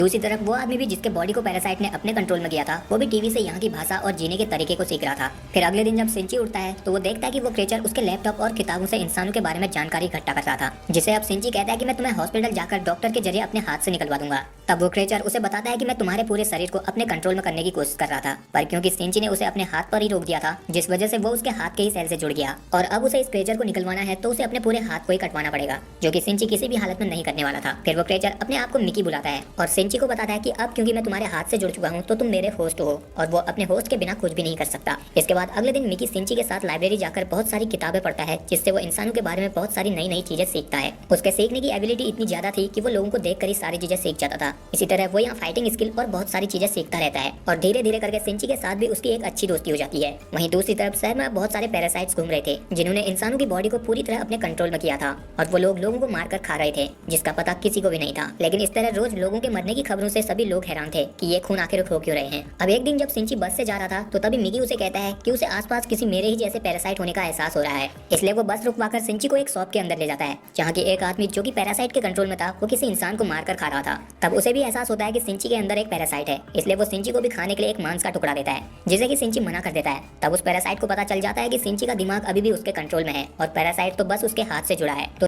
दूसरी तरफ वो आदमी भी जिसके बॉडी को पैरासाइट ने अपने कंट्रोल में किया था, वो भी टीवी से यहाँ की भाषा और जीने के तरीके को सीख रहा था। फिर अगले दिन जब सिंची उठता है तो वो देखता है कि वो क्रेचर उसके लैपटॉप और किताबों से इंसानों के बारे में जानकारी इकट्ठा कर रहा था, जिसे अब सिंची कहता है कि मैं तुम्हें हॉस्पिटल जाकर डॉक्टर के जरिए अपने हाथ से निकलवा दूंगा। तब वो क्रेचर उसे बताता है कि मैं तुम्हारे पूरे शरीर को अपने कंट्रोल में करने की कोशिश कर रहा था, पर क्योंकि सिंची ने उसे अपने हाथ पर ही रोक दिया था, जिस वजह से वो उसके हाथ के ही सेल से जुड़ गया और अब उसे इस क्रेचर को निकलवाना है तो उसे अपने पूरे हाथ को ही कटवाना पड़ेगा, जो कि सिंची किसी भी हालत में नहीं करने वाला था। फिर वो क्रेचर अपने आप को मिकी बुलाता है और सिंची को बताता है कि अब क्योंकि मैं तुम्हारे हाथ से जुड़ चुका हूँ तो तुम मेरे होस्ट हो और वो अपने होस्ट के बिना कुछ भी नहीं कर सकता। इसके बाद अगले दिन मिकी सिंची के साथ लाइब्रेरी जाकर बहुत सारी किताबें पढ़ता है, जिससे वो इंसानों के बारे में बहुत सारी नई नई चीजें सीखता है। उसके सीखने की एबिलिटी इतनी ज्यादा थी कि वो लोगों को देखकर ही सारी चीजें सीख जाता था। इसी तरह वो यहाँ फाइटिंग स्किल और बहुत सारी चीजें सीखता रहता है और धीरे धीरे करके सिंची के साथ भी उसकी एक अच्छी दोस्ती हो जाती है। वहीं दूसरी तरफ शहर में बहुत सारे पैरासाइट्स घूम रहे थे, जिन्होंने इंसानों की बॉडी को पूरी तरह अपने कंट्रोल में किया था और वो लोगों को मारकर खा रहे थे, जिसका पता किसी को भी नहीं था। लेकिन इस तरह रोज लोगों के मरने की खबरों से सभी लोग हैरान थे कि ये खून आखिर हो क्यों रहे हैं। अब एक दिन जब सिंची बस से जा रहा था तो तभी मिगी उसे कहता है कि उसे आसपास किसी मेरे ही जैसे पैरासाइट होने का एहसास हो रहा है। इसलिए वो बस रुकवाकर सिंची को एक शॉप के अंदर ले जाता है, जहाँ की एक आदमी जो कि पैरासाइट के कंट्रोल में था वो किसी इंसान को मारकर खा रहा था। तब उसे भी एहसास होता है कि सिंची के अंदर एक पैरासाइट है, इसलिए वो सिंची को भी खाने के लिए एक मांस का टुकड़ा देता है, जिसे कि सिंची मना कर देता है। तब उस पैरासाइट को पता चल जाता है कि सिंची का दिमाग अभी भी उसके कंट्रोल में है और पैरासाइट तो बस उसके हाथ से जुड़ा है। तो